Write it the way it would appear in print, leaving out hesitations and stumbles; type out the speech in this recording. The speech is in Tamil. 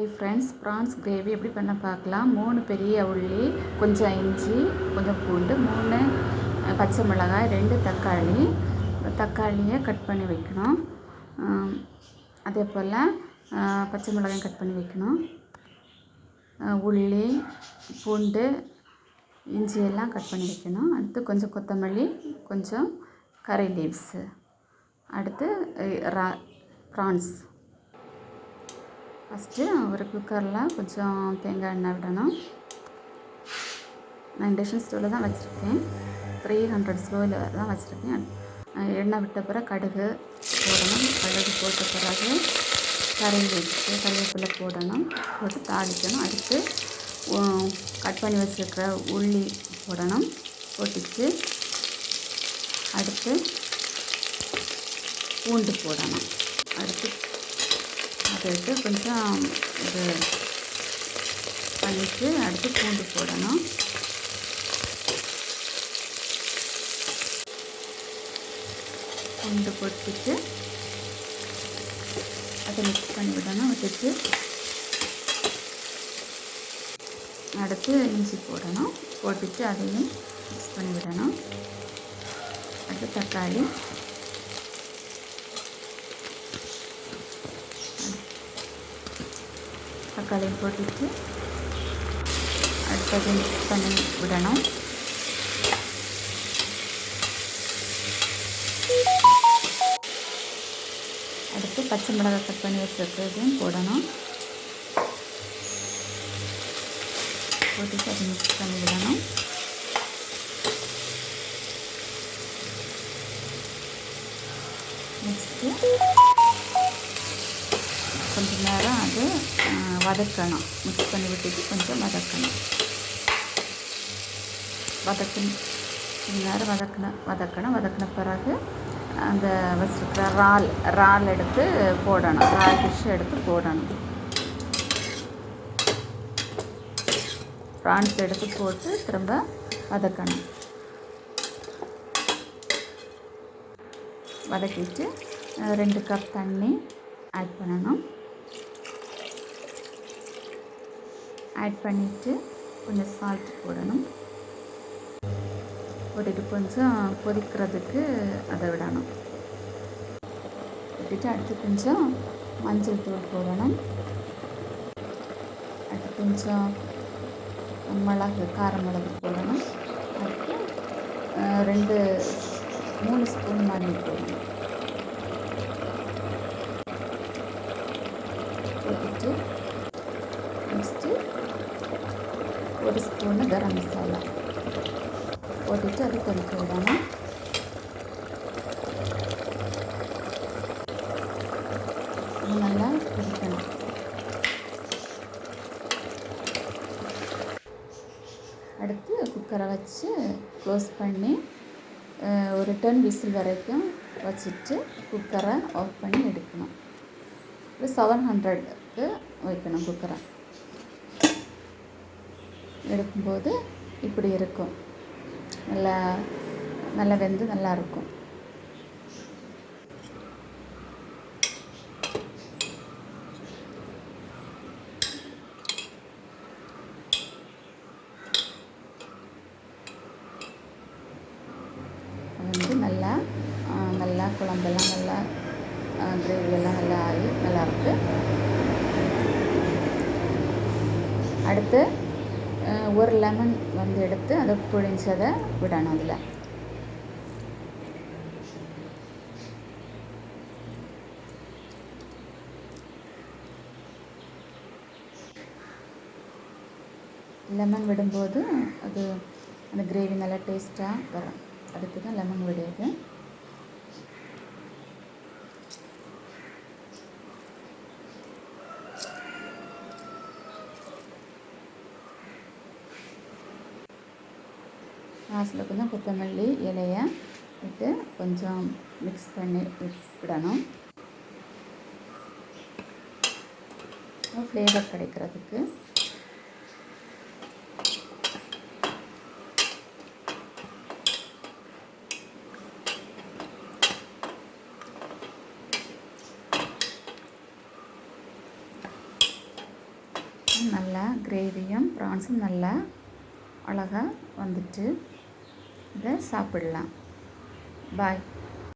ஹாய் ஃப்ரெண்ட்ஸ், ப்ரான்ஸ் கிரேவி எப்படி பண்ண பார்க்கலாம். 3 பெரிய உள்ளி, கொஞ்சம் இஞ்சி, கொஞ்சம் பூண்டு, 3 பச்சை மிளகாய், 2 தக்காளி. தக்காளியை கட் பண்ணி வைக்கணும். அதே போல் பச்சை மிளகாயும் கட் பண்ணி வைக்கணும். உள்ளி, பூண்டு, இஞ்சி எல்லாம் கட் பண்ணி வைக்கணும். அடுத்து கொஞ்சம் கொத்தமல்லி, கொஞ்சம் கறி லீவ்ஸு. அடுத்து ப்ரான்ஸ். ஃபஸ்ட்டு ஒரு குக்கரில் கொஞ்சம் தேங்காய் எண்ணெய் விடணும். நான் இண்டக்ஷன் ஸ்டவ்வில் தான் வச்சுருக்கேன். 300 ஸ்லோவில் தான் வச்சுருக்கேன். எண்ணெய் விட்ட பிறகு கடுகு போடணும். கடுகு போட்ட பிறகு கருவேப்பிலை போடணும். போட்டு தாளிக்கணும். அடுத்து கட் பண்ணி வச்சுருக்கிற உள்ளி போடணும். போட்டுட்டு அடுத்து பூண்டு போடணும். அடுத்து எடுத்து கொஞ்சம் இது பண்ணிவிட்டு அடுத்து பூண்டு போடணும். பூண்டு போட்டுட்டு அதை மிக்ஸ் பண்ணி விடணும். விட்டுட்டு அடுத்து இஞ்சி போடணும். போட்டுட்டு அதையும் மிக்ஸ் பண்ணி விடணும். அடுத்து தக்காளி, தக்காளியும் போட்டுட்டு அடுத்தது மிக்ஸ் பண்ணி விடணும். அடுத்து பச்சை மிளகாய் கட் பண்ணி வச்சுருக்கிறதையும் போடணும். போட்டுட்டு அதை மிக்ஸ் பண்ணி விடணும். நெக்ஸ்ட்டு கொஞ்சம் நேரம் அது வதக்கணும். மிக்ஸ் பண்ணி விட்டுட்டு கொஞ்சம் வதக்கணும். கொஞ்சம் நேரம் வதக்கின பிறகு அந்த வச்சுருக்கிற இறால் எடுத்து போடணும். இறால் ஃபிஷ் எடுத்து போடணும். ப்ரான்ஸ் எடுத்து போட்டு திரும்ப வதக்கணும். வதக்கிட்டு 2 கப் தண்ணி ஆட் பண்ணணும். ஆட் பண்ணிவிட்டு கொஞ்சம் சால்ட் போடணும். போட்டுட்டு கொஞ்சம் கொதிக்கிறதுக்கு அதை விடணும். விட்டுட்டு அடுத்து கொஞ்சம் மஞ்சள் தூள் போடணும். அடுத்து கொஞ்சம் கார மிளகு போடணும். அடுத்து 3 ஸ்பூன் மல்லி போடணும். போட்டுட்டு நெக்ஸ்ட்டு 1 ஸ்பூனு கரம் மசாலா போட்டுட்டு அது கொதிக்க விடணும். அது நல்லா கொதிக்கணும். அடுத்து குக்கரை வச்சு க்ளோஸ் பண்ணி ஒரு 10 விசில் வரைக்கும் வச்சுட்டு குக்கரை ஆஃப் பண்ணி எடுக்கணும். 700க்கு வைக்கணும் குக்கரை. எடுக்கும்போது இப்படி இருக்கும். நல்லா வெந்து நல்லாயிருக்கும். வந்து நல்லா குழம்பெல்லாம் நல்லா கிரேவியெல்லாம் நல்லா ஆகி நல்லாயிருக்கு. அடுத்து ஒரு லெமன் வந்து எடுத்து அதை புழிஞ்சதை விடணும். அதில் லெமன் விடும்போது அது அந்த கிரேவி நல்லா டேஸ்ட்டாக வரும். அதுக்கு தான் லெமன் விடுது. லாஸ்ட்டில் கொஞ்சம் கொத்தமல்லி இலையை விட்டு கொஞ்சம் மிக்ஸ் பண்ணி விடணும். ஃப்ளேவர் கிடைக்கிறதுக்கு. நல்லா கிரேவியும் ப்ரான்ஸும் நல்லா அழகாக வந்துட்டு இதை சாப்பிடலாம். பாய்.